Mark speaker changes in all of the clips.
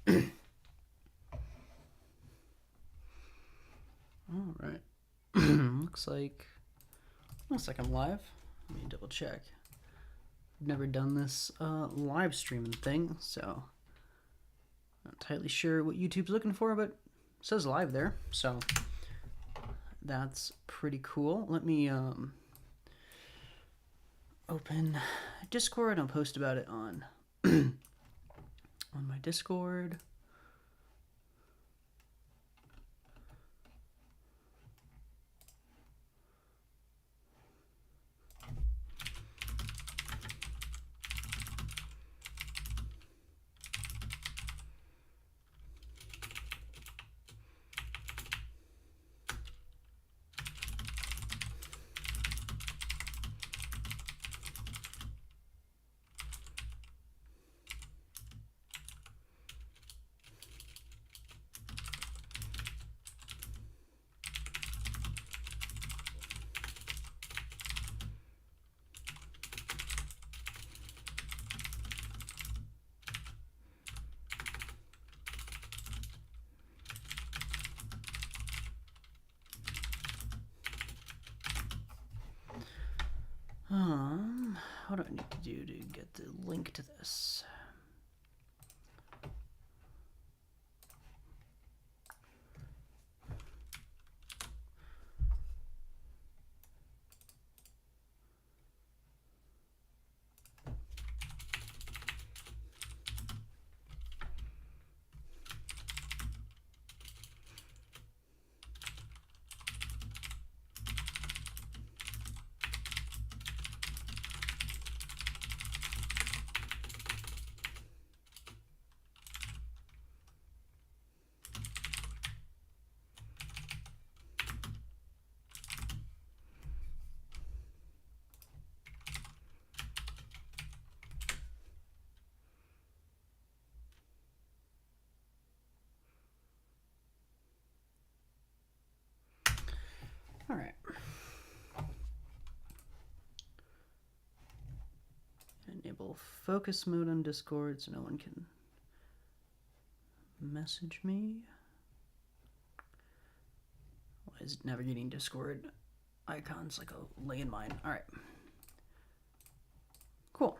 Speaker 1: All right. looks like I'm live. Let me double check. I've never done this live streaming thing, so I'm not entirely sure what YouTube's looking for, but it says live there, so that's pretty cool. Let me open Discord. I'll post about it on on my Discord. What do I need to do to get the link to this? All right. Enable focus mode on Discord so no one can message me. Why is navigating Discord icons like a landmine? All right. Cool.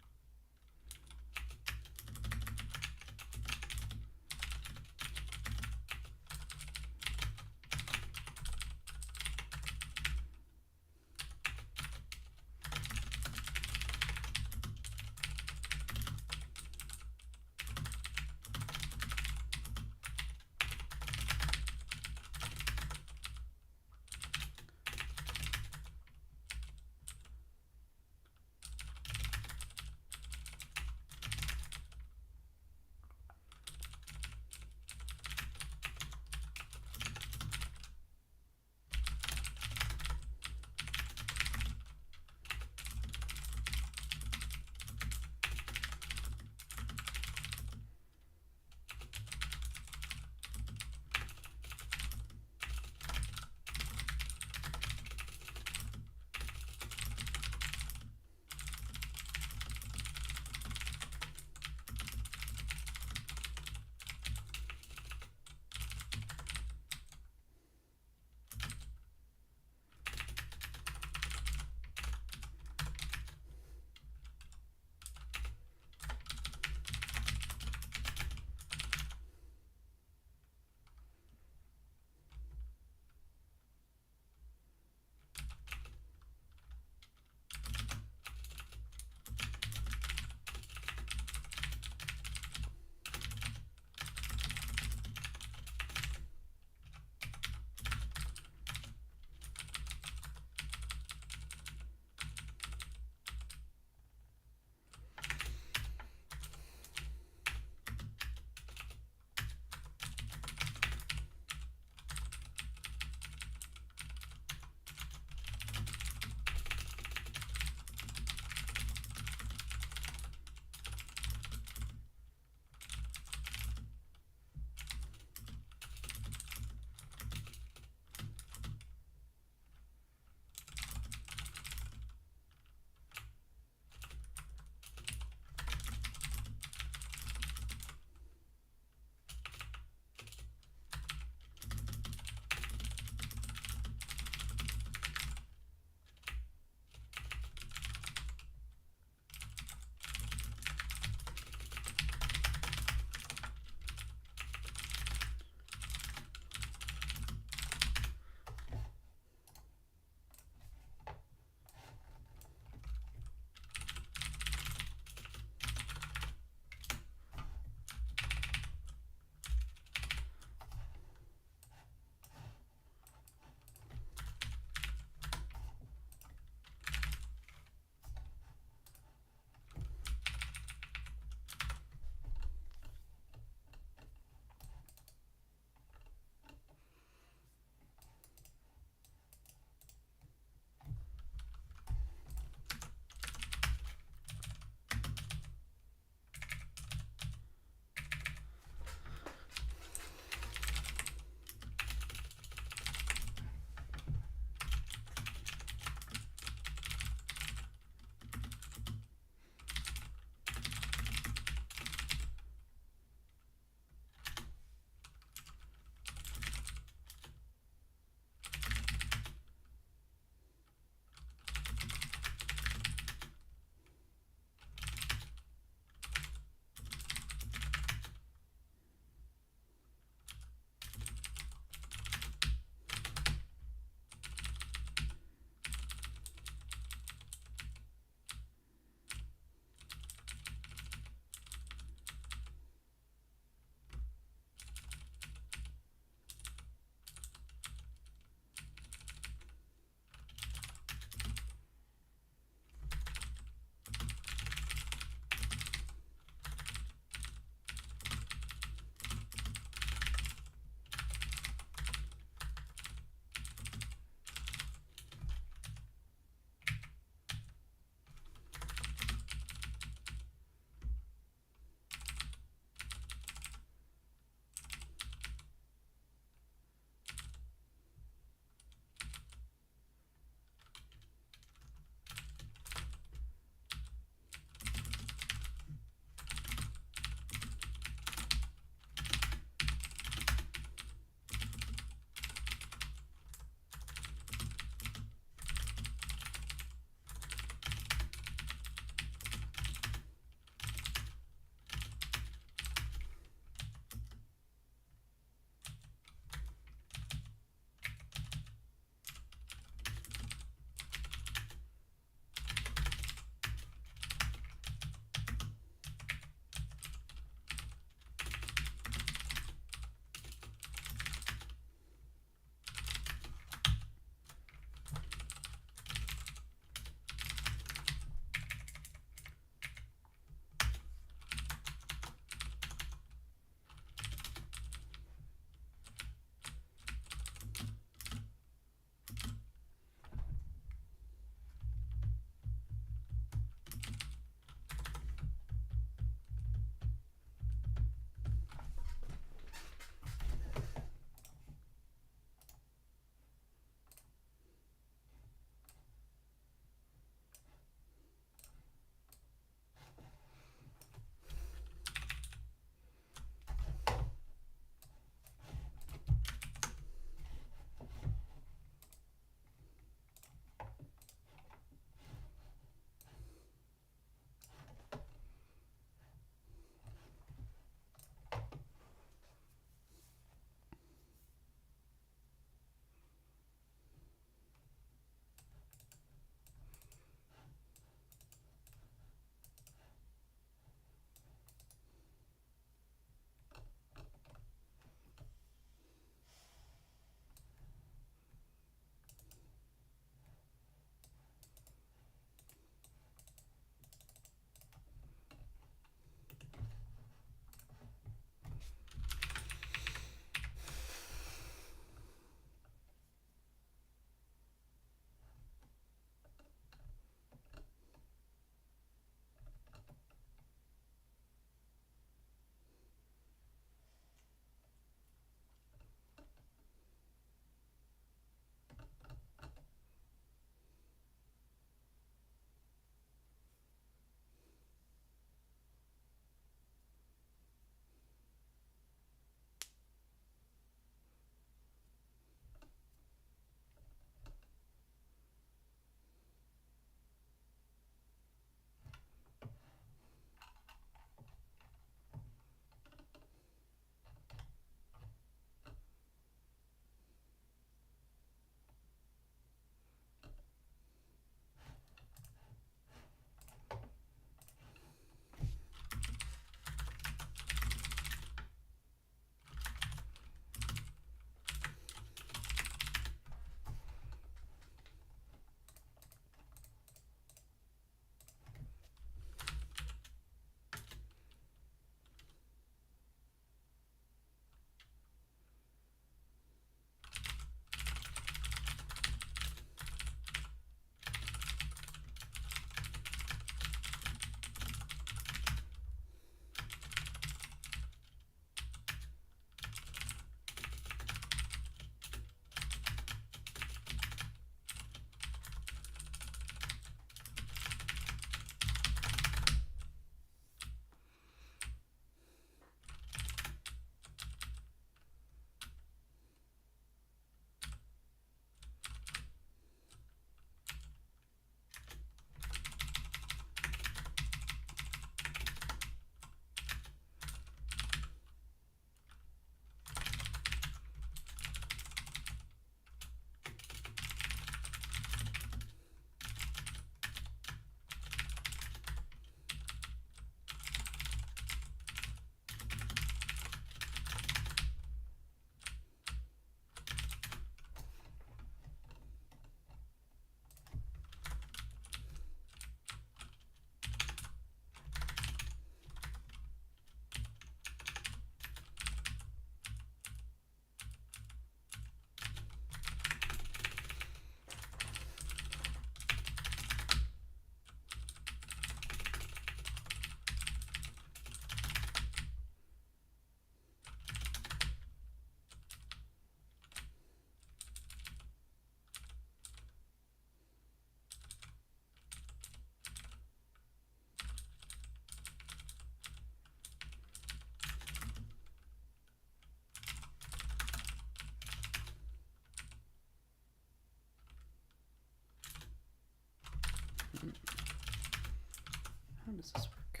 Speaker 1: does this work?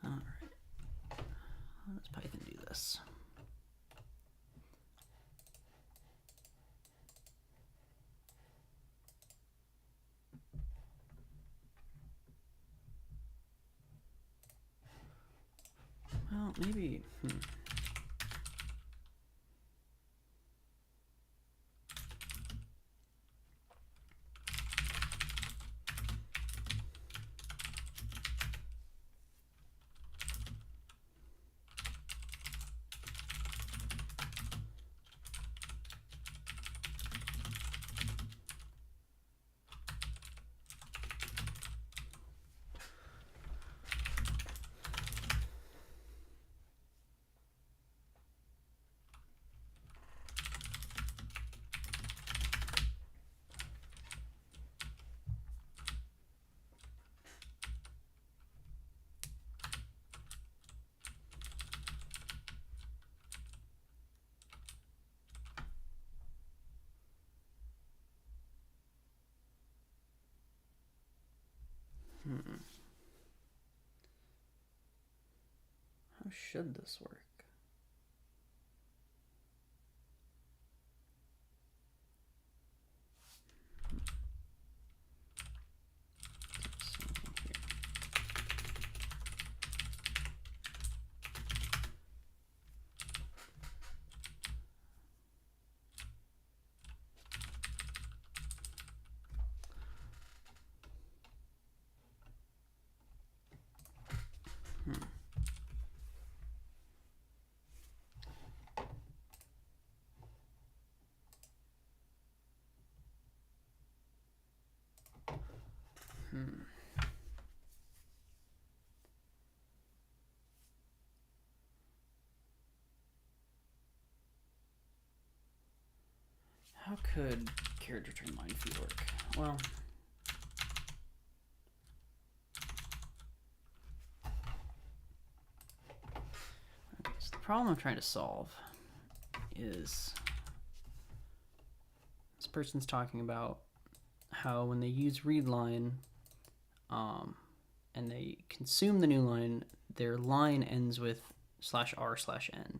Speaker 1: All right. How does Python do this? Well, maybe. How should this work? How could carriage return line feed work? Well, okay, so the problem I'm trying to solve is this person's talking about how when they use readline and they consume the new line, their line ends with /r/n,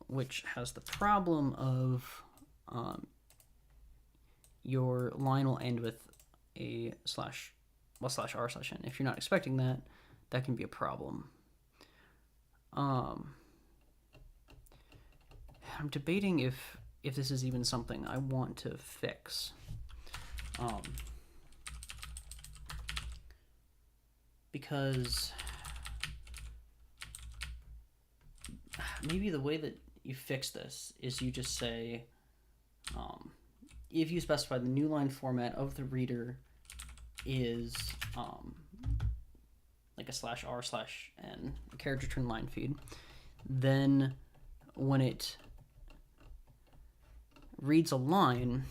Speaker 1: which has the problem of your line will end with a /r/n. If you're not expecting that, that can be a problem. I'm debating if this is even something I want to fix. Because maybe the way that you fix this is you just say, if you specify the new line format of the reader is like a /r/n, a carriage return line feed, then when it reads a line,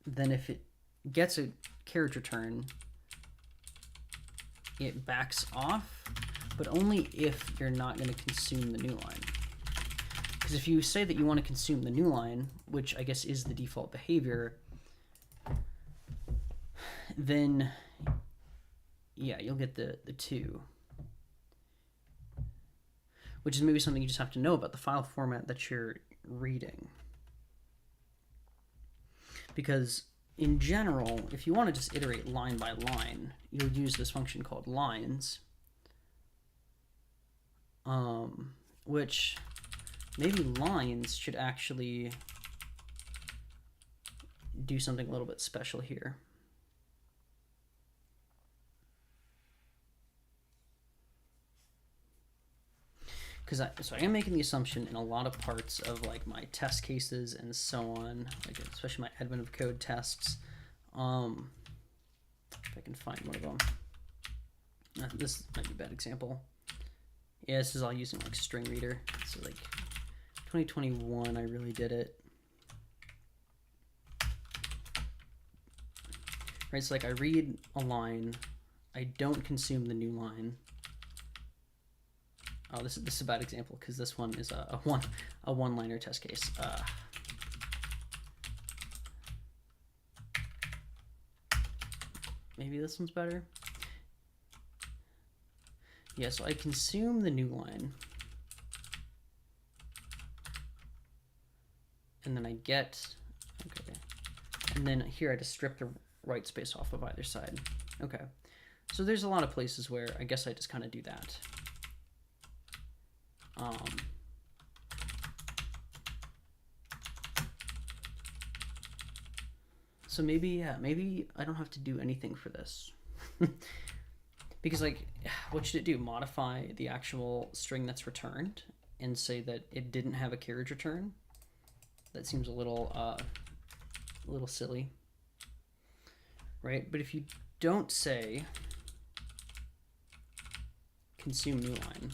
Speaker 1: then if it gets a carriage return, it backs off, but only if you're not going to consume the new line. Because if you say that you want to consume the new line, which I guess is the default behavior, then yeah, you'll get the 2. Which is maybe something you just have to know about the file format that you're reading. Because in general, if you want to just iterate line by line, you'll use this function called lines, which maybe lines should actually do something a little bit special here. So I am making the assumption in a lot of parts of like my test cases and so on, like especially my admin of code tests. If I can find one of them. This might be a bad example. Yeah, this is all using like string reader. So like 2021, I really did it. Right, so like I read a line, I don't consume the new line. Oh, this is a bad example because this one is a one-liner test case. Maybe this one's better. Yeah, so I consume the new line. And then I get, okay. And then here I just strip the right space off of either side. Okay. So there's a lot of places where I guess I just kind of do that. So maybe, yeah, maybe I don't have to do anything for this. Because like, what should it do? Modify the actual string that's returned and say that it didn't have a carriage return? That seems a little silly, right? But if you don't say consume new line,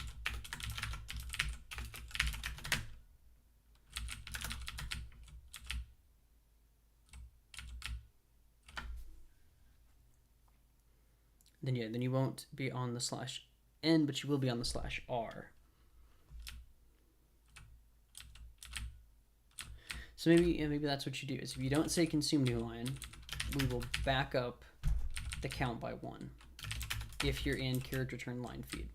Speaker 1: then yeah, then you won't be on the /n, but you will be on the /r. So maybe that's what you do, is if you don't say consume new line, we will back up the count by 1 if you're in carriage return line feed.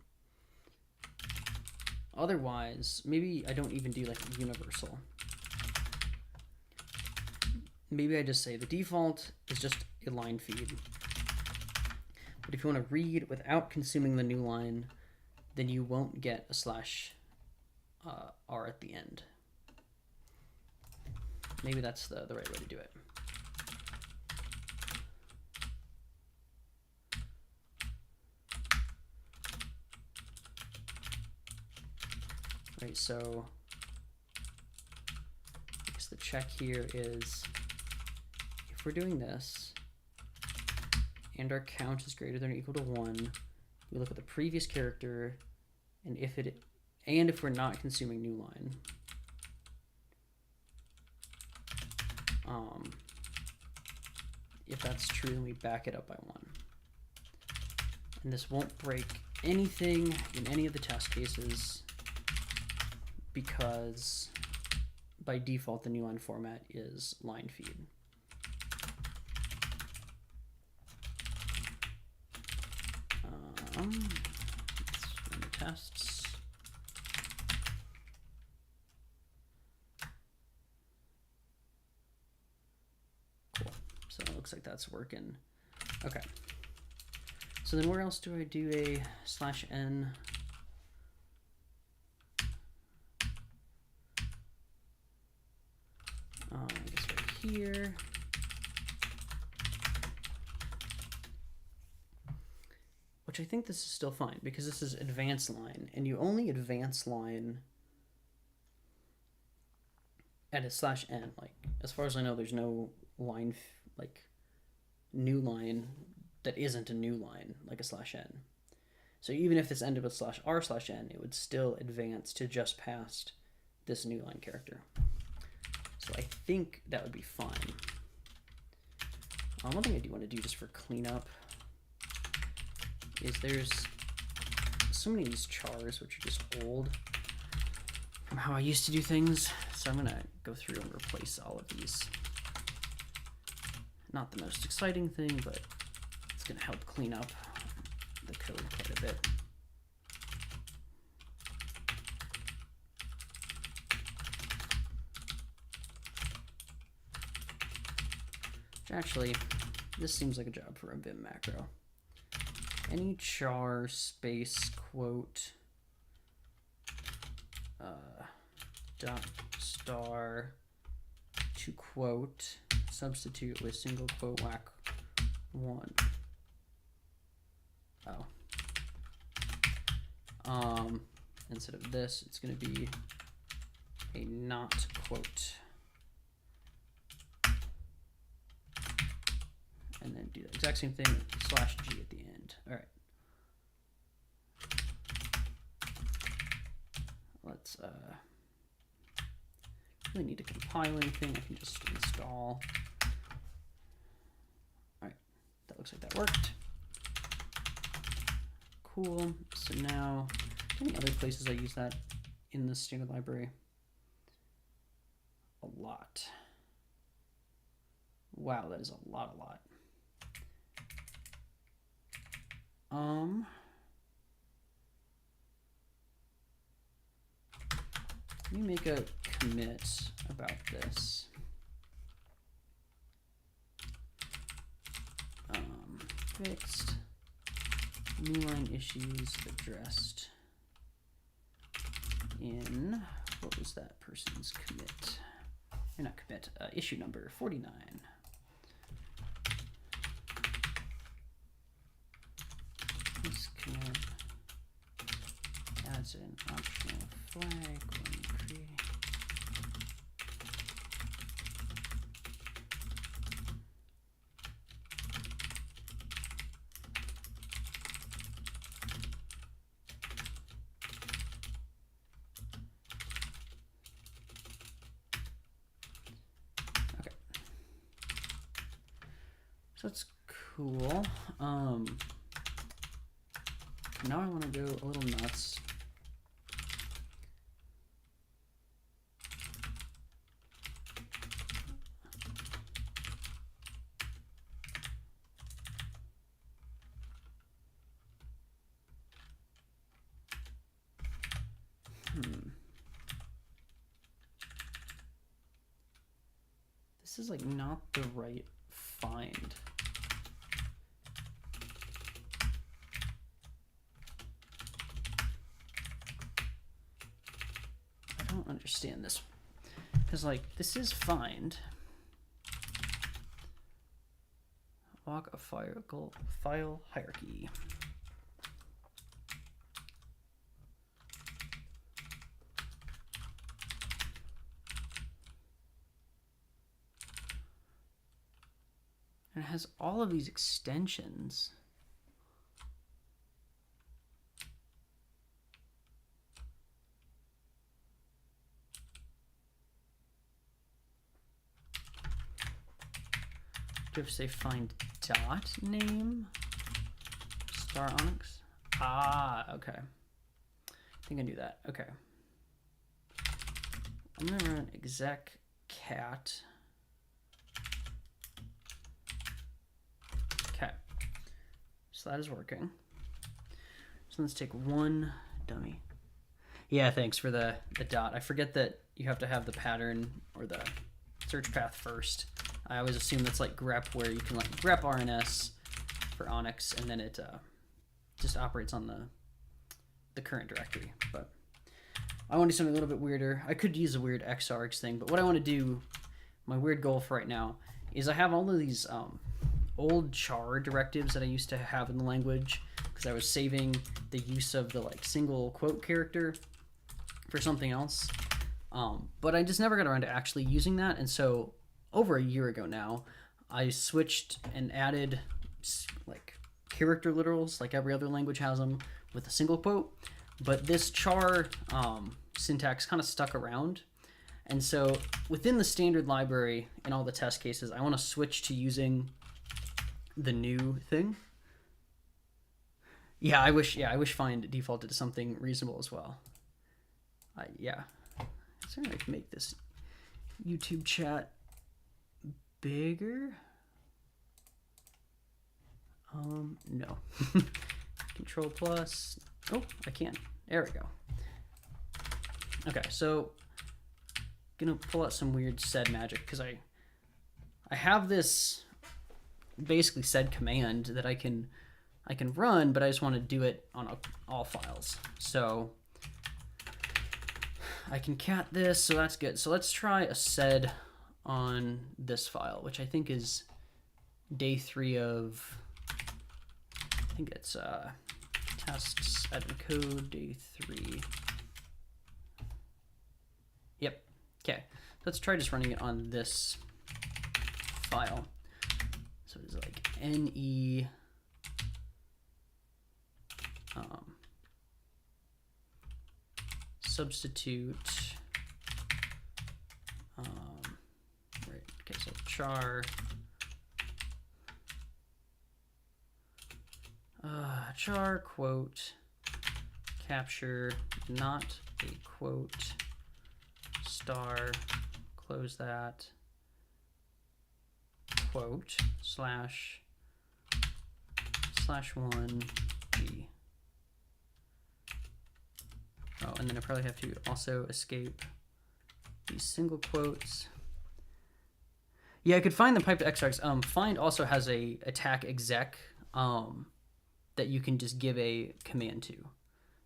Speaker 1: Otherwise, maybe I don't even do like universal. Maybe I just say the default is just a line feed. But if you want to read without consuming the new line, then you won't get a /r at the end. Maybe that's the right way to do it. Right, so I guess the check here is if we're doing this and our count is greater than or equal to 1, we look at the previous character, and if we're not consuming new line, if that's true, then we back it up by 1. And this won't break anything in any of the test cases because by default the new line format is line feed. Let's run the tests. Cool. So it looks like that's working. Okay. So then where else do I do a /n? I guess right here. Which I think this is still fine because this is advanced line, and you only advance line at a /n. Like, as far as I know, there's no line like new line that isn't a new line like a /n. So even if this ended with /r/n, it would still advance to just past this new line character. So I think that would be fine. One thing I do want to do just for cleanup is there's so many of these chars which are just old from how I used to do things. So I'm gonna go through and replace all of these. Not the most exciting thing, but it's gonna help clean up the code quite a bit. Actually, this seems like a job for a Vim macro. Any char space quote dot star to quote substitute with single quote whack 1. Instead of this, it's going to be a not quote. And then do the exact same thing, /g at the end. All right. Let's really need to compile anything. I can just install. All right, that looks like that worked. Cool. So now Any other places I use that in the standard library? A lot. Wow, that is a lot. Let me make a commit about this. Fixed new line issues addressed in, what was that person's commit? Or not commit, issue number 49. This commit adds an optional flag when creating. That's cool. Now I want to go a little nuts. This is like not the right find. I don't understand this, because like this is find. Walk a file hierarchy. And it has all of these extensions. Do you have to say find dot name star Onyx? Ah, okay. I think I knew that. Okay. I'm gonna run exec cat. Okay. So that is working. So let's take one dummy. Yeah, thanks for the dot. I forget that you have to have the pattern or the search path first. I always assume that's like grep, where you can like grep RNS for Onyx, and then it just operates on the current directory. But I want to do something a little bit weirder. I could use a weird xargs thing, but what I want to do, my weird goal for right now, is I have all of these old char directives that I used to have in the language, because I was saving the use of the like single quote character for something else. But I just never got around to actually using that, and so over a year ago now, I switched and added like character literals, like every other language has them, with a single quote. But this char syntax kind of stuck around. And so within the standard library in all the test cases, I want to switch to using the new thing. I wish find defaulted to something reasonable as well. Yeah. Is there a way I can make this YouTube chat bigger? No. Control plus. Oh, I can. There we go. Okay, so gonna pull out some weird sed magic, because I have this basically sed command that I can run, but I just want to do it on all files. So I can cat this, so that's good. So let's try a sed on this file, which I think is day 3 of, I think it's tests admin code day 3. Yep. Okay. Let's try just running it on this file. So it's like ne substitute right. Okay, so char char quote capture not a quote, star, close that, quote, slash /1 G. Oh, and then I probably have to also escape these single quotes. Yeah, I could find the pipe to xargs. Find also has a attack exec that you can just give a command to,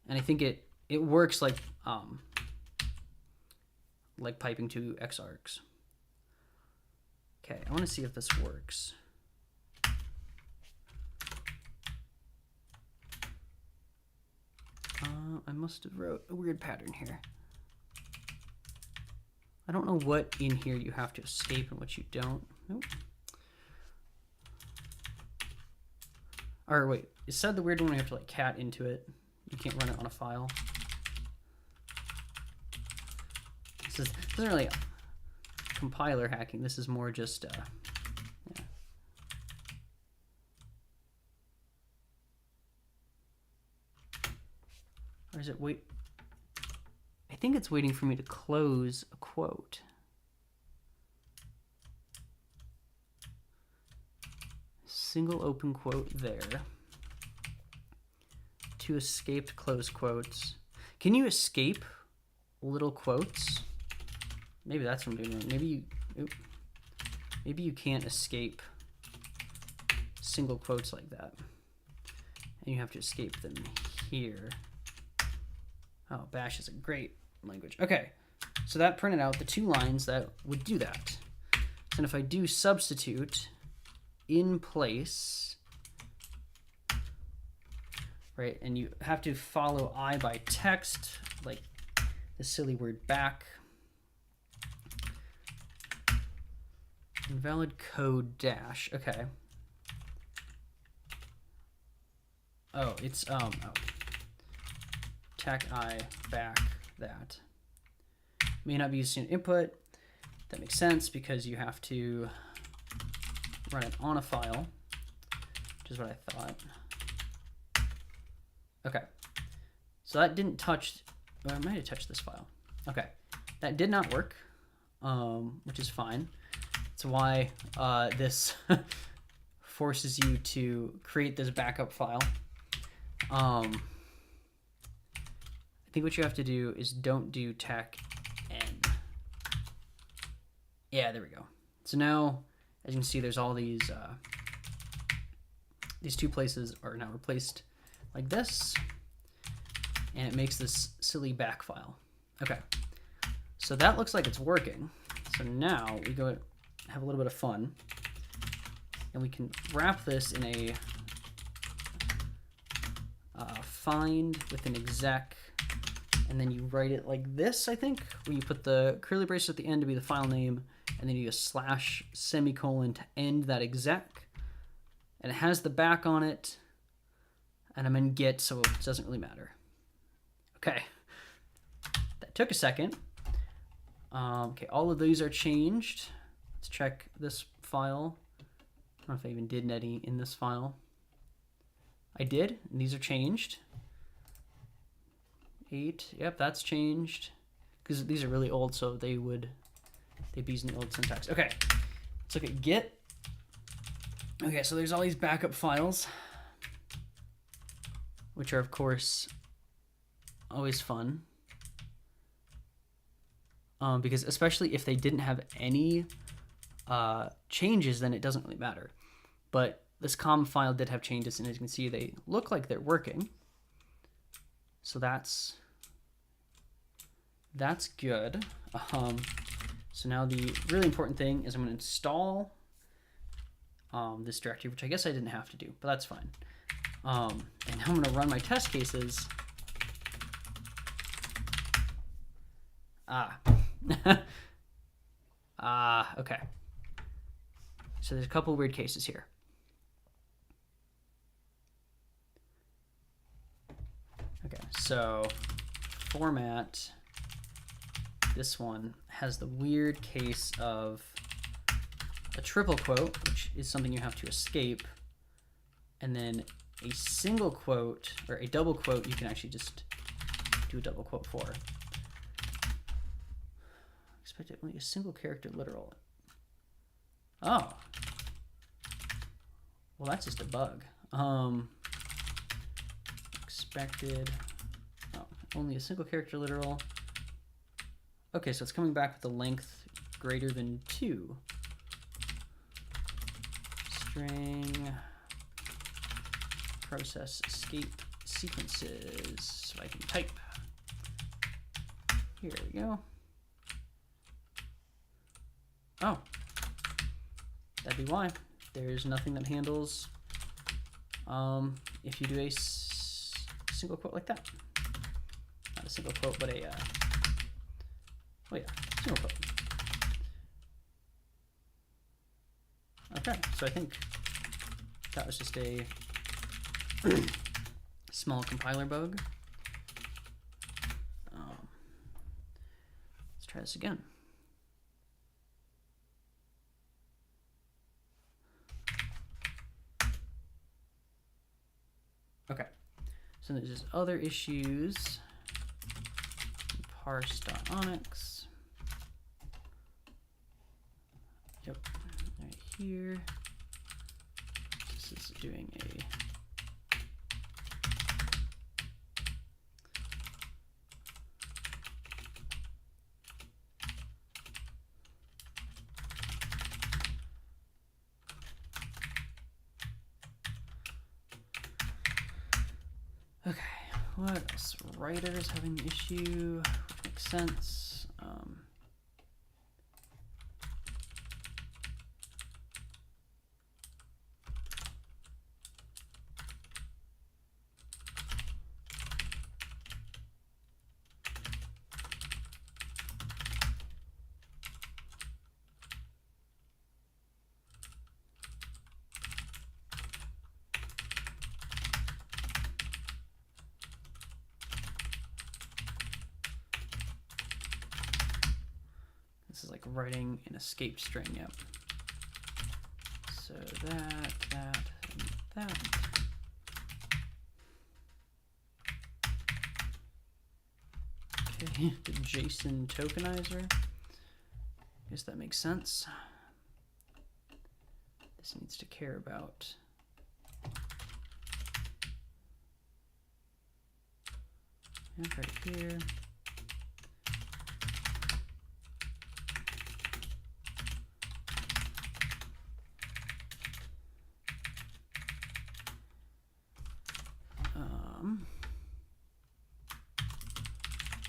Speaker 1: and I think it works like piping to xargs. Okay, I want to see if this works. I must have wrote a weird pattern here. I don't know what in here you have to escape and what you don't. Nope. Or wait, it said the weird one we have to like cat into it. You can't run it on a file. This isn't really compiler hacking. This is more just yeah. Or is it wait? I think it's waiting for me to close a quote. Single open quote there. Two escaped close quotes. Can you escape little quotes? Maybe that's what I'm doing wrong. Maybe you can't escape single quotes like that. And you have to escape them here. Oh, Bash is a great language. Okay, so that printed out the two lines that would do that. And if I do substitute in place, right, and you have to follow I by text, like the silly word back. Invalid code dash, okay. Oh, it's, attack I back that. May not be used in input. That makes sense because you have to run it on a file, which is what I thought. Okay, so that didn't touch, well, I might have touched this file. Okay, that did not work, which is fine. That's why this forces you to create this backup file. I think what you have to do is don't do tech n. Yeah, there we go. So now, as you can see, there's all these two places are now replaced like this, and it makes this silly back file. Okay, so that looks like it's working. So now we go have a little bit of fun, and we can wrap this in a find with an exec, and then you write it like this, I think, where you put the curly braces at the end to be the file name, and then you use slash semicolon to end that exec, and it has the back on it, and I'm in Git, so it doesn't really matter. Okay, that took a second. Okay, all of these are changed. Let's check this file. I don't know if I even did netty in this file. I did, and these are changed. 8, yep, that's changed. Because these are really old, so they'd be using the old syntax. Okay, let's look at Git. Okay, so there's all these backup files, which are, of course, always fun. Because especially if they didn't have any changes, then it doesn't really matter. But this com file did have changes, and as you can see, they look like they're working. So that's good. So now the really important thing is I'm going to install this directory, which I guess I didn't have to do, but that's fine. And now I'm going to run my test cases. Okay. So there's a couple of weird cases here. Okay, so format, this one has the weird case of a triple quote, which is something you have to escape, and then a single quote or a double quote you can actually just do a double quote for. Expected only a single character literal. Oh. Well, that's just a bug. Expected, oh, only a single character literal. Okay, so it's coming back with a length greater than 2. String process escape sequences, so I can type. Here we go. Oh, that'd be why. There's nothing that handles if you do a single quote like that. Not a single quote, but a, oh yeah, single quote. Okay, so I think that was just a small compiler bug. Let's try this again. Okay, so there's just other issues. Parse.onyx. Yep, right here. This is doing a okay, what else? Writers having an issue, which makes sense. This is like writing an escape string, yep. So that, and that. Okay, the JSON tokenizer. Guess that makes sense. This needs to care about right here.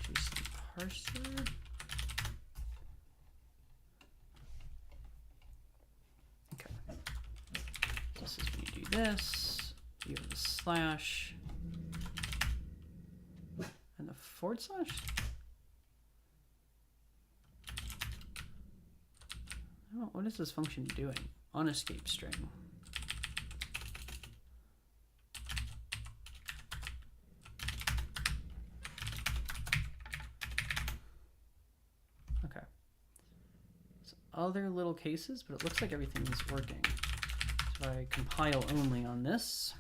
Speaker 1: JSON parser. Okay. This is when you do this. You have the slash and the forward slash. Oh, what is this function doing? On escape string. Okay. So other little cases, but it looks like everything's working. So I compile only on this.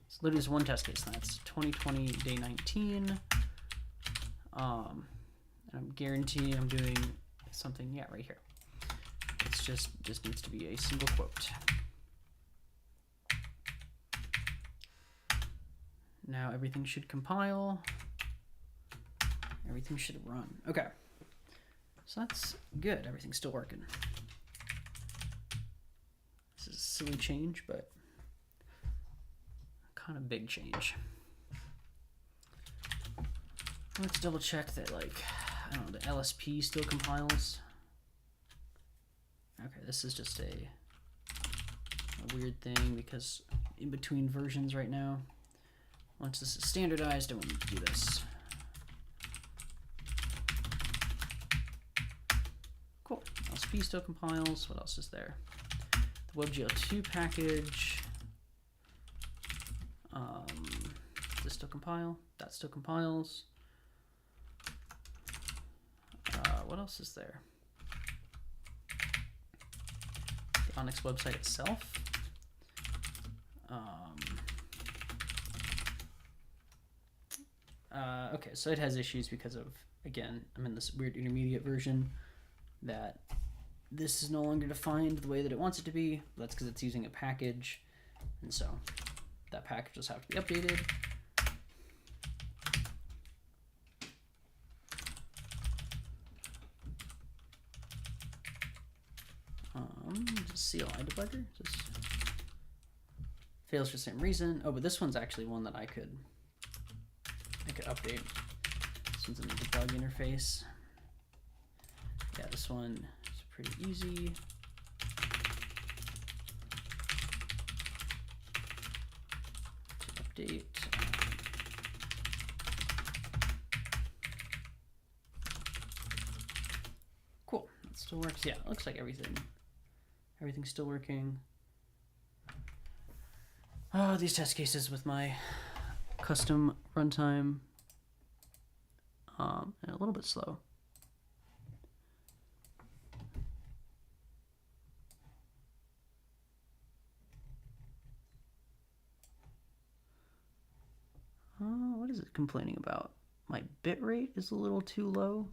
Speaker 1: So literally just one test case, and that's 2020 day 19. And I'm guaranteeing I'm doing something, yeah, right here. It's just needs to be a single quote. Now everything should compile. Everything should run. Okay. So that's good. Everything's still working. This is a silly change, but kind of big change. Let's double check that, like, I don't know, the LSP still compiles. Okay, this is just a weird thing because in between versions right now. Once this is standardized, I won't need to do this. Cool. LSP still compiles. What else is there? The WebGL2 package. Does this still compile? That still compiles. What else is there? The Onyx website itself. Okay, so it has issues because of, again, I'm in this weird intermediate version that this is no longer defined the way that it wants it to be. That's because it's using a package, and so that package will have to be updated. CLI debugger just fails for the same reason. Oh, but this one's actually one that I could update. This one's in the debug interface. Yeah, this one is pretty easy. To update. Cool. That still works. Yeah, it looks like everything's still working. Oh, these test cases with my custom runtime, and a little bit slow. What is it complaining about? My bitrate is a little too low.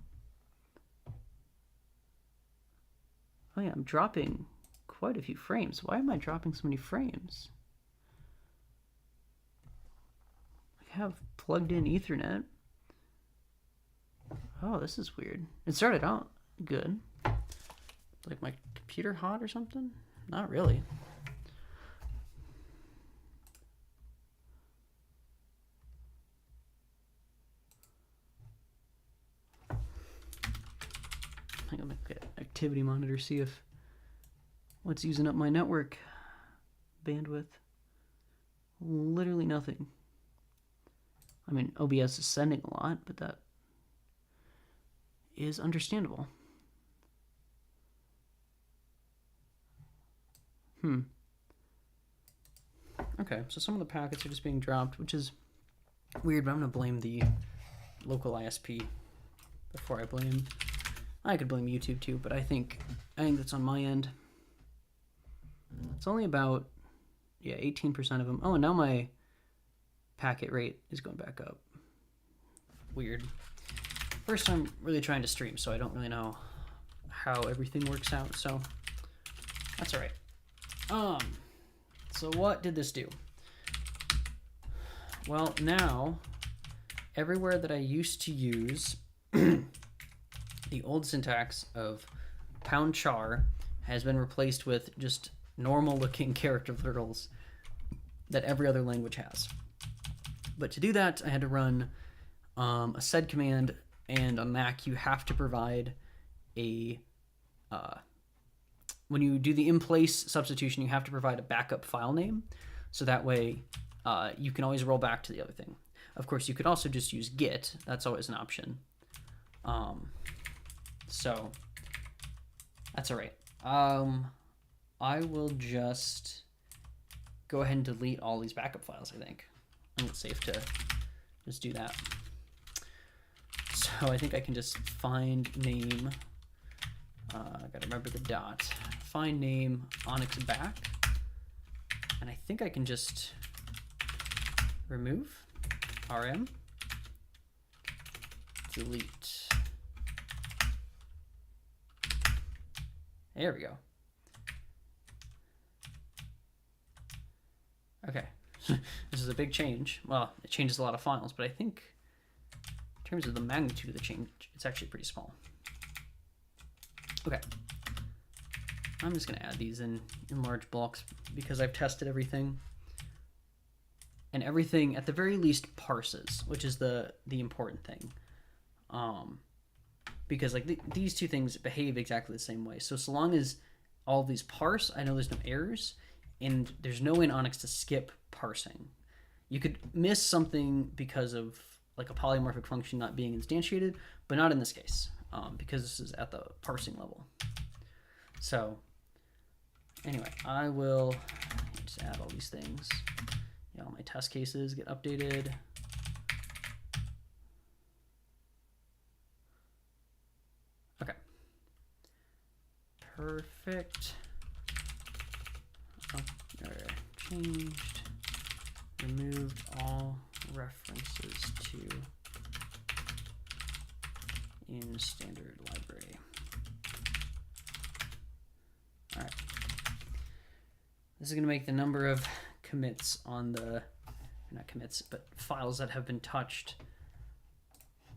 Speaker 1: Oh yeah, I'm dropping quite a few frames. Why am I dropping so many frames? I have plugged in Ethernet. Oh, this is weird. It started out good. Like my computer hot or something? Not really. I'm gonna look at activity monitor, see if what's using up my network bandwidth. Literally nothing. I mean, OBS is sending a lot, but that is understandable. Okay, so some of the packets are just being dropped, which is weird, but I'm gonna blame the local ISP before I blame. I could blame YouTube too, but I think that's on my end. It's only about 18% of them. Oh, and now my packet rate is going back up. Weird. First time really trying to stream, so I don't really know how everything works out, so that's all right. So what did this do? Well, now everywhere that I used to use the old syntax of #char has been replaced with just normal looking character literals that every other language has. But to do that, I had to run a sed command, and on Mac you have to provide a when you do the in place substitution, you have to provide a backup file name, so that way you can always roll back to the other thing. Of course, you could also just use git. That's always an option. So that's all right. I will just go ahead and delete all these backup files, I think. I think it's safe to just do that. So I think I can just find name. I gotta remember the dot. Find name Onyx back. And I think I can just remove rm. Delete. There we go. Okay. This is a big change. Well, it changes a lot of files, but I think in terms of the magnitude of the change, it's actually pretty small. Okay. I'm just going to add these in large blocks because I've tested everything. And everything, at the very least, parses, which is the important thing. Because like these two things behave exactly the same way. So long as all of these parse, I know there's no errors, and there's no way in Onyx to skip parsing. You could miss something because of like a polymorphic function not being instantiated, but not in this case, because this is at the parsing level. So anyway, I will just add all these things. Yeah, all my test cases get updated. Okay. Perfect. Changed. Removed all references to in standard library. All right. This is going to make the number of commits on the, not commits, but files that have been touched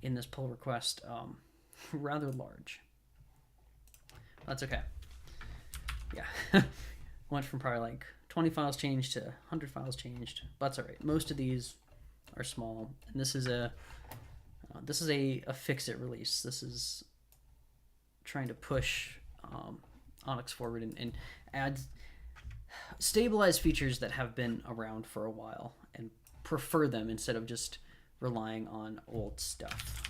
Speaker 1: in this pull request rather large. That's okay. Yeah. Went from probably like 20 files changed to 100 files changed. But that's all right. Most of these are small, and this is a fix-it release. This is trying to push Onyx forward and add stabilized features that have been around for a while and prefer them instead of just relying on old stuff,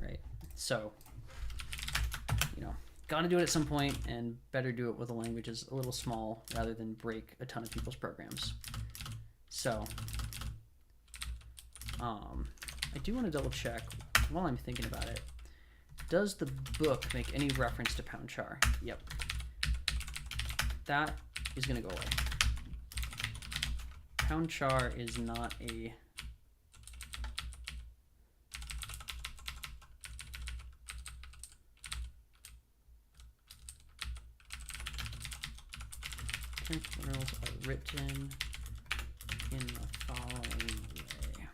Speaker 1: right? So, you know, got to do it at some point, and better do it with a language that's a little small rather than break a ton of people's programs. So, I do want to double check while I'm thinking about it. Does the book make any reference to pound char? Yep. That is going to go away. Pound char is not a... Tutorials are written in the following way.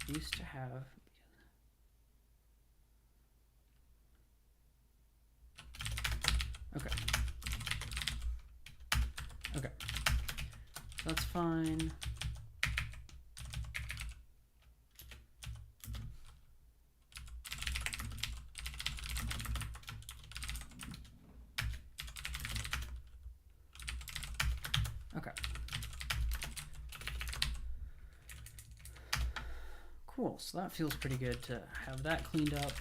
Speaker 1: Used to have... Okay. Okay. That's fine. Okay. Cool. So that feels pretty good to have that cleaned up.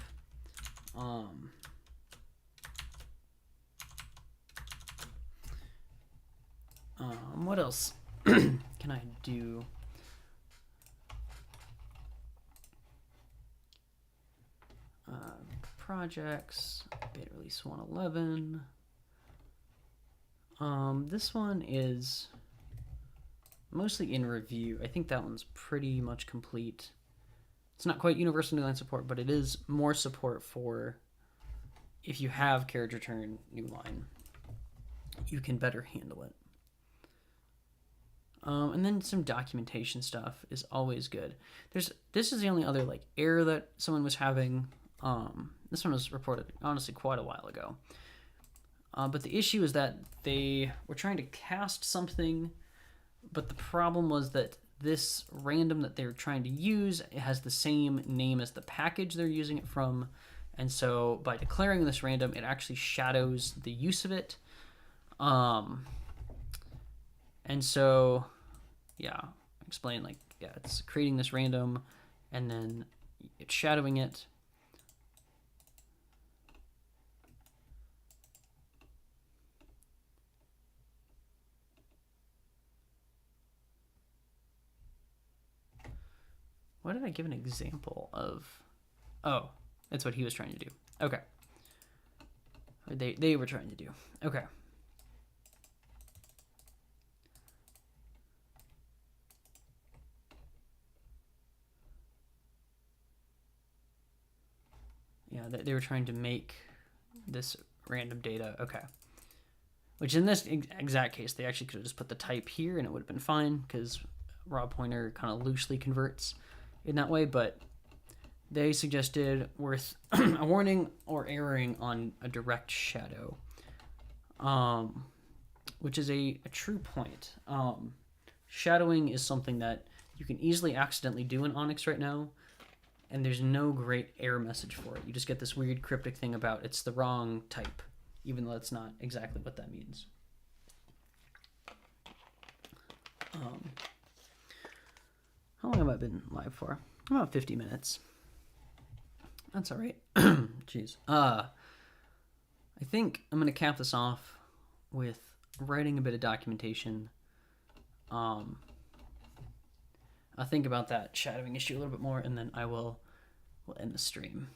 Speaker 1: What else can I do? Projects, beta release 111. This one is mostly in review. I think that one's pretty much complete. It's not quite universal newline support, but it is more support for if you have carriage return newline, you can better handle it. And then some documentation stuff is always good. This is the only other like error that someone was having. This one was reported honestly quite a while ago. But the issue is that they were trying to cast something, but the problem was that this random that they're trying to use, it has the same name as the package they're using it from. And so by declaring this random, it actually shadows the use of it. And so, yeah, explain like, yeah, it's creating this random and then it's shadowing it. What did I give an example of? Oh, that's what he was trying to do. Okay. Or they were trying to do. Okay. Yeah, they were trying to make this random data. Okay. Which in this exact case, they actually could have just put the type here and it would have been fine because raw pointer kind of loosely converts in that way, but they suggested worth a warning or erroring on a direct shadow, which is a true point. Shadowing is something that you can easily accidentally do in Onyx right now, and there's no great error message for it. You just get this weird cryptic thing about it's the wrong type, even though that's not exactly what that means. How long have I been live for? About 50 minutes. That's all right. Jeez. I think I'm going to cap this off with writing a bit of documentation. I'll think about that shadowing issue a little bit more, and then we'll end the stream.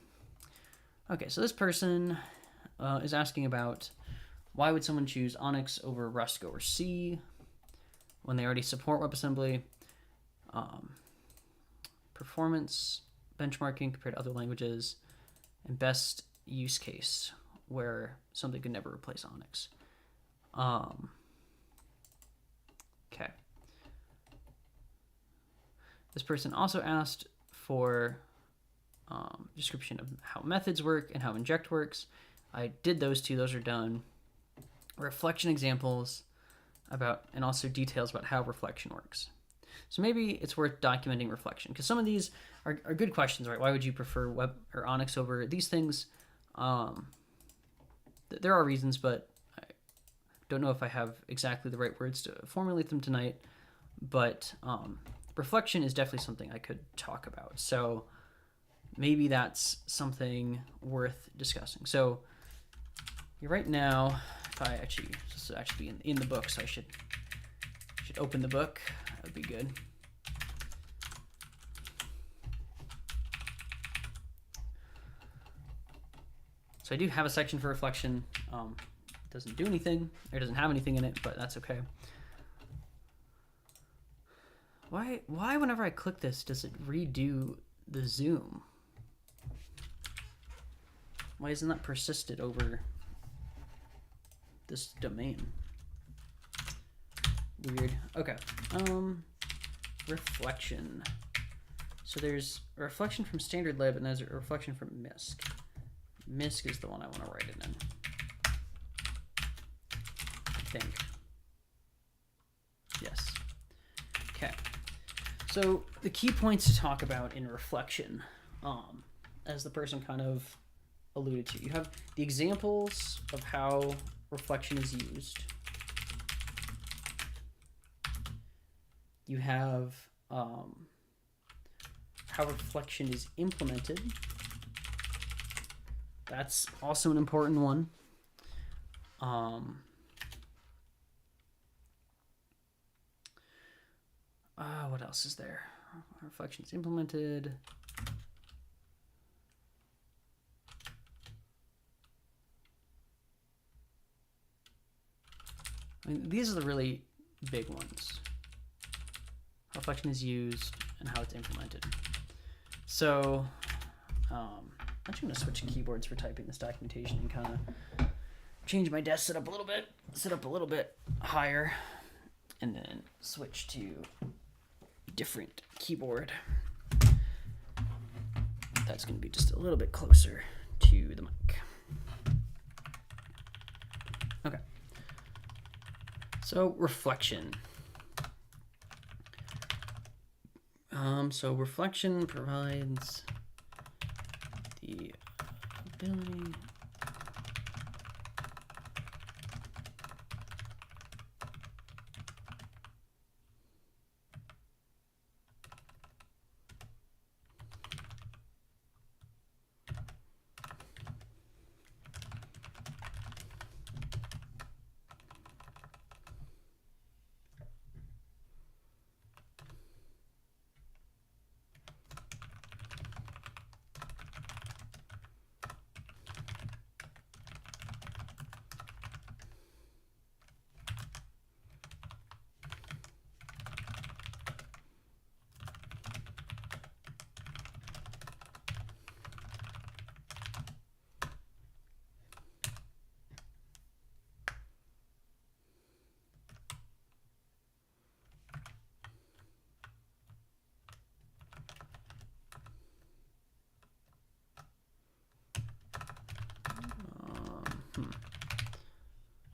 Speaker 1: Okay, so this person is asking about why would someone choose Onyx over Rust, Go, or C when they already support WebAssembly? performance benchmarking compared to other languages, and best use case where something could never replace Onyx. Okay. This person also asked for description of how methods work and how inject works. I did those two. Those are done. Reflection examples about, and also details about how reflection works. So maybe it's worth documenting reflection, because some of these are good questions, right? Why would you prefer Web or Onyx over these things? There are reasons, but I don't know if I have exactly the right words to formulate them tonight. But reflection is definitely something I could talk about. So maybe that's something worth discussing. So right now, if I actually, this is actually in the book, so I should open the book. That would be good. So I do have a section for reflection. It doesn't do anything, or doesn't have anything in it, but that's okay. Why whenever I click this, does it redo the zoom? Why isn't that persisted over this domain? Weird. Okay. Reflection. So there's a reflection from standard lib, and there's a reflection from MISC. MISC is the one I want to write it in, I think. Yes. Okay. So the key points to talk about in reflection, as the person kind of alluded to, you have the examples of how reflection is used. You have how reflection is implemented. That's also an important one. What else is there? Reflection is implemented. I mean, these are the really big ones. How reflection is used and how it's implemented. So I'm actually going to switch keyboards for typing this documentation and kind of change my desk setup a little bit, set up a little bit higher, and then switch to a different keyboard. That's going to be just a little bit closer to the mic. Okay. So reflection. So reflection provides the ability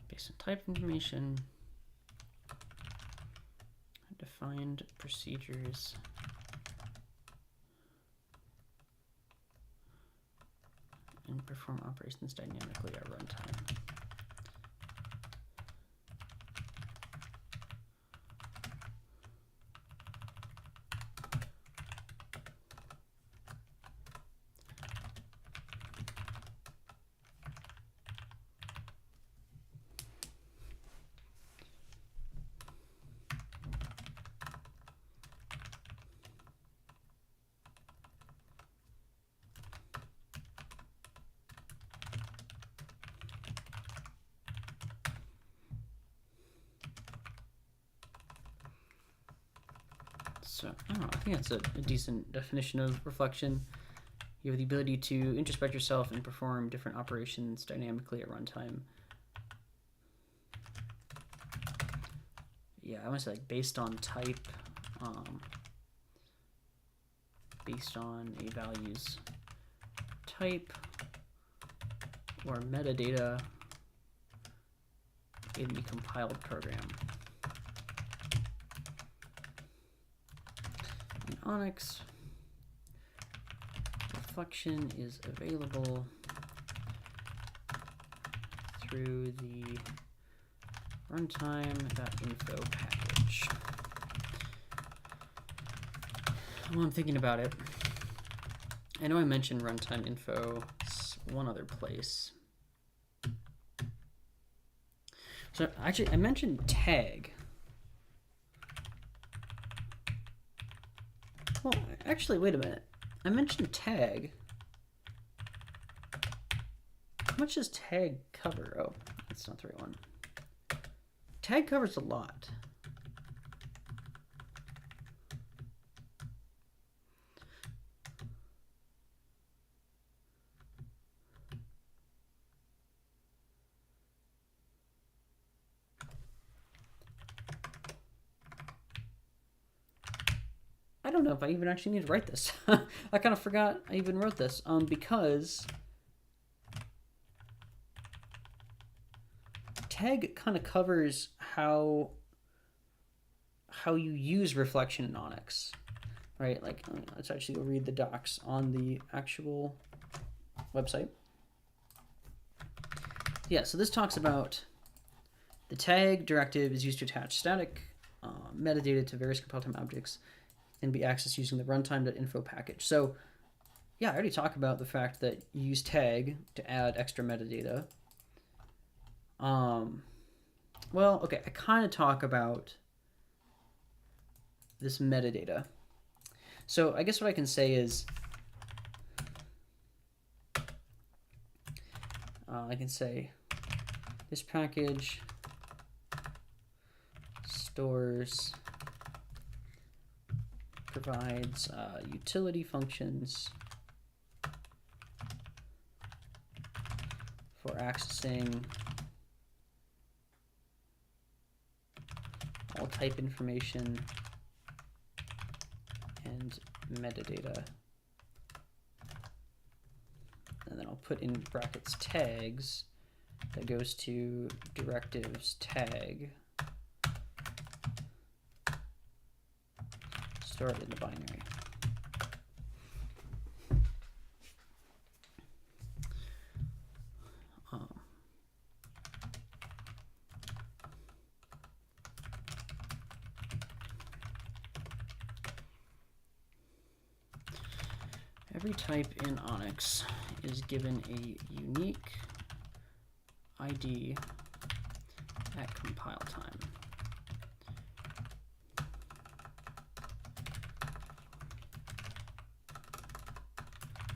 Speaker 1: based on type information, defined procedures, and perform operations dynamically at runtime. So I don't know, I think that's a decent definition of reflection. You have the ability to introspect yourself and perform different operations dynamically at runtime. Yeah, I want to say like based on type, based on a value's type or metadata in the compiled program. In Onyx, reflection is available through the runtime.info package. While I'm thinking about it, I know I mentioned runtime info one other place. So actually, I mentioned tag. Well, actually, wait a minute. I mentioned tag. How much does tag cover? Oh, that's not the right one. Tag covers a lot. I don't know if I even actually need to write this. I kind of forgot I even wrote this because tag kind of covers how you use reflection in Onyx, right? Like, let's actually go read the docs on the actual website. Yeah, so this talks about the tag directive is used to attach static metadata to various compile time objects and be accessed using the runtime.info package. So yeah, I already talked about the fact that you use tag to add extra metadata. Well, okay, I kind of talk about this metadata. So I guess what I can say is I can say this package stores, provides utility functions for accessing all type information and metadata. And then I'll put in brackets tags that goes to directives tag. Store it in the binary. Every type in Onyx is given a unique ID at compile time.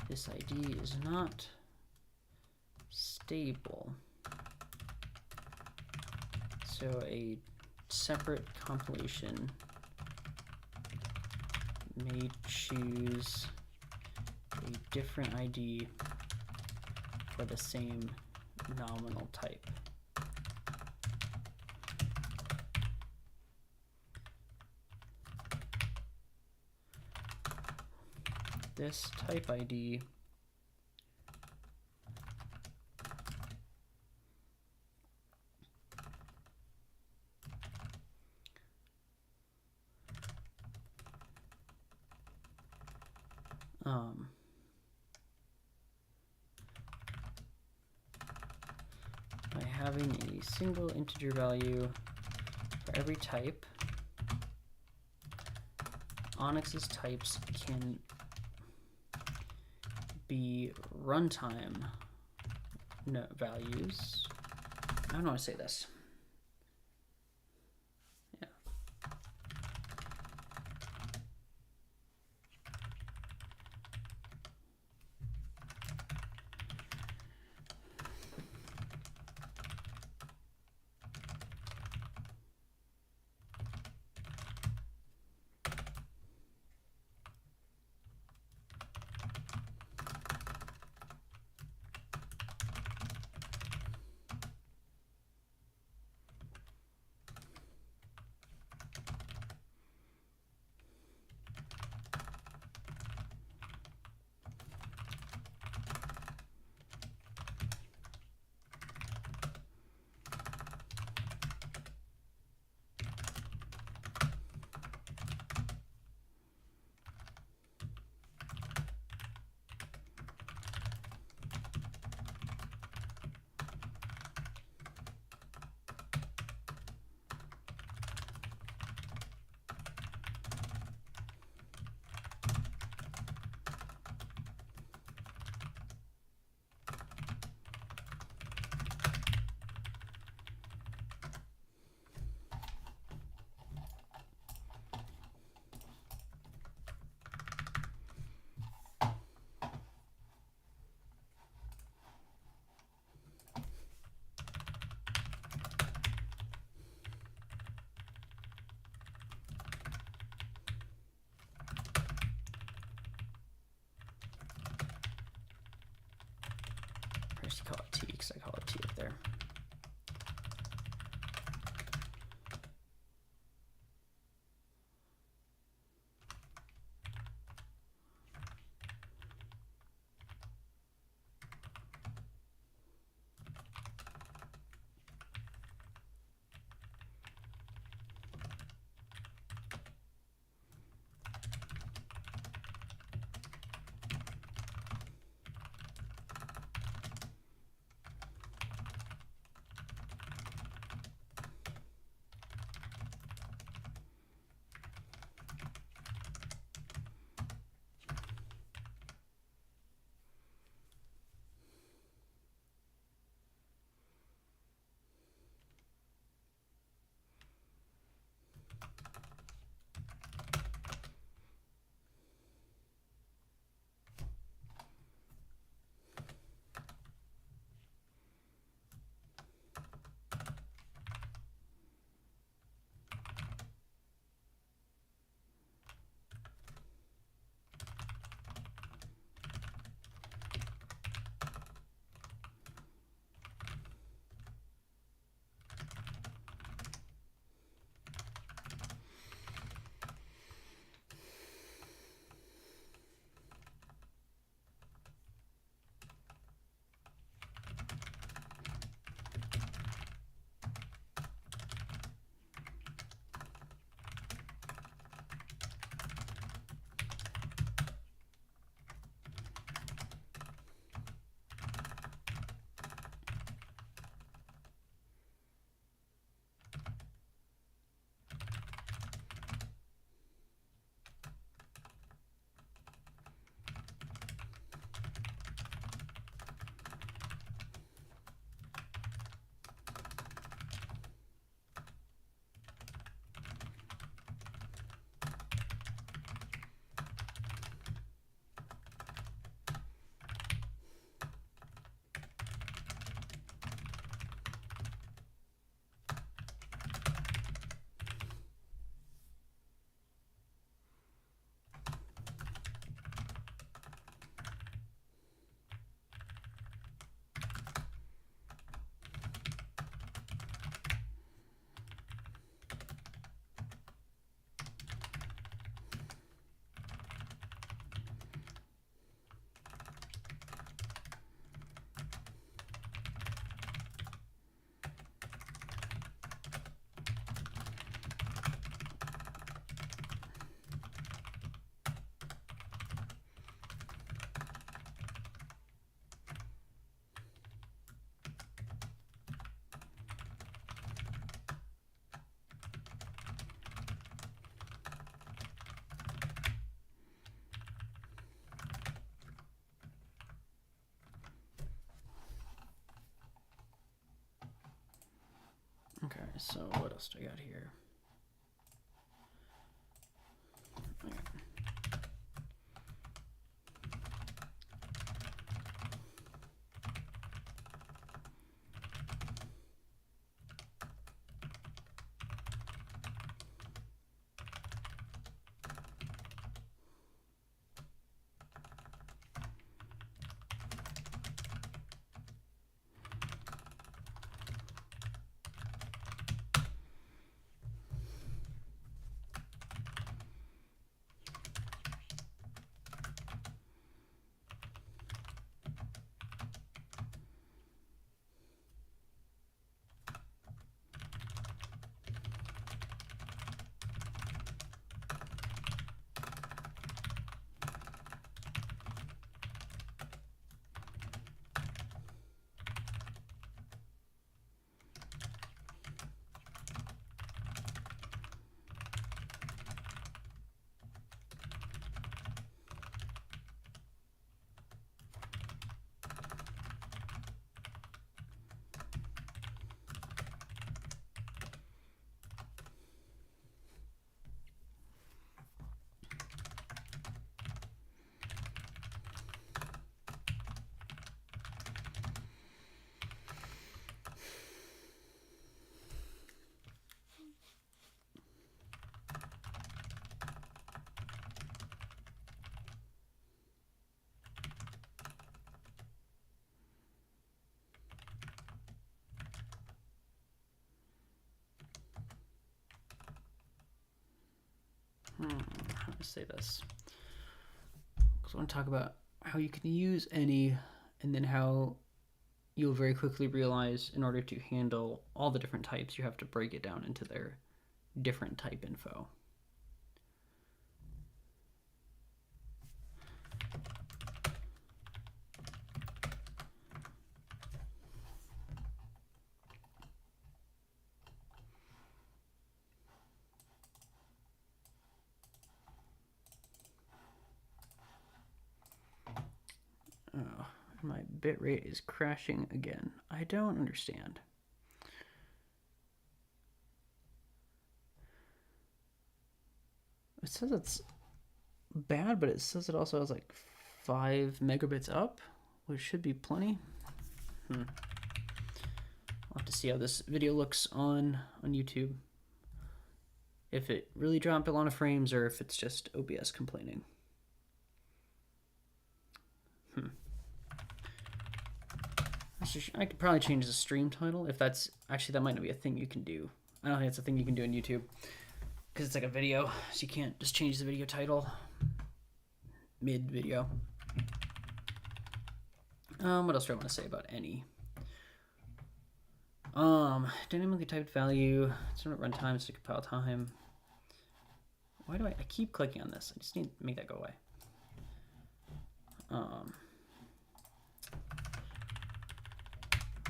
Speaker 1: This ID is not stable, so a separate compilation may choose a different ID for the same nominal type. This type ID by having a single integer value for every type, Onyx's types can be runtime values. I don't know how to say this. Yeah. just call it T because I call it T up there. Okay, so what else do I got here? Okay. how to say this? Because I want to talk about how you can use any, and then how you'll very quickly realize in order to handle all the different types, you have to break it down into their different type info. Oh, my bitrate is crashing again. I don't understand. It says it's bad, but it says it also has like 5 megabits up, which should be plenty. I'll have to see how this video looks on YouTube. If it really dropped a lot of frames or if it's just OBS complaining. I could probably change the stream title if that's actually, that might not be a thing you can do. I don't think it's a thing you can do on YouTube because it's like a video, so you can't just change the video title mid video. What else do I want to say about any? Dynamically typed value, it's not runtime, it's compile time. Why do I keep clicking on this? I just need to make that go away.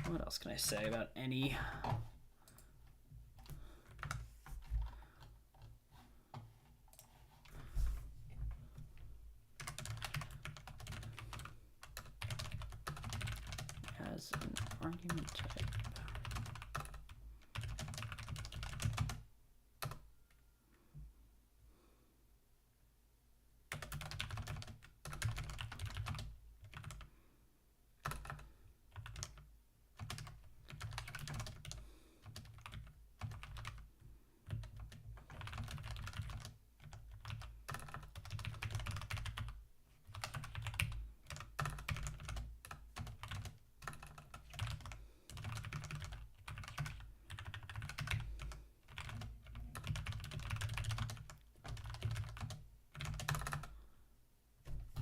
Speaker 1: What else can I say about any? As an argument type.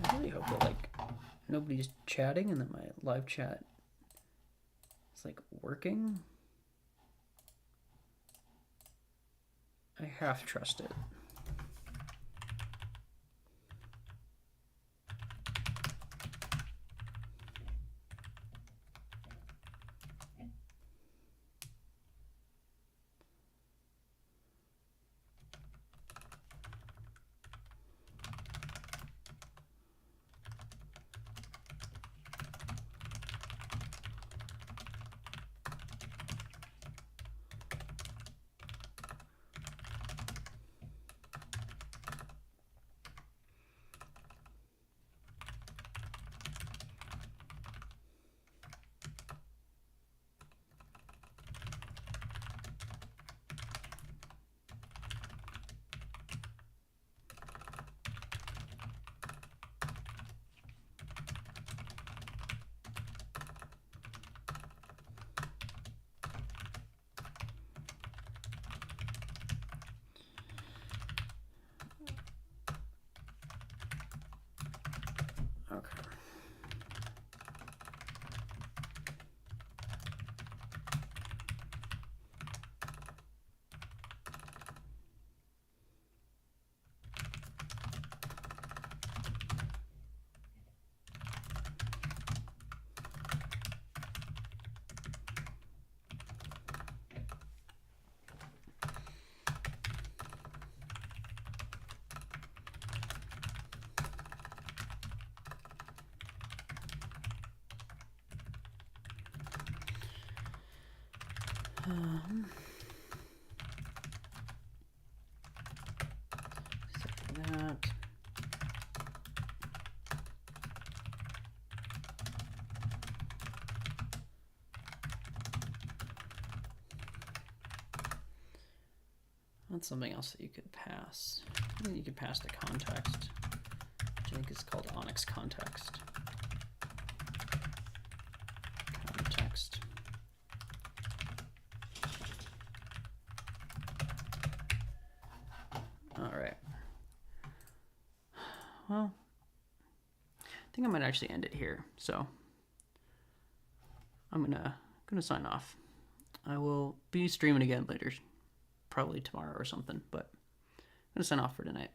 Speaker 1: I really hope that like nobody's chatting and that my live chat is like working. I half trust it. Okay. That. That's something else that you could pass. I think you could pass the context, which I think is called Onyx context. Context. All right. well, I think I might actually end it here. So I'm gonna sign off. I will be streaming again later, probably tomorrow or something, but I'm gonna sign off for tonight.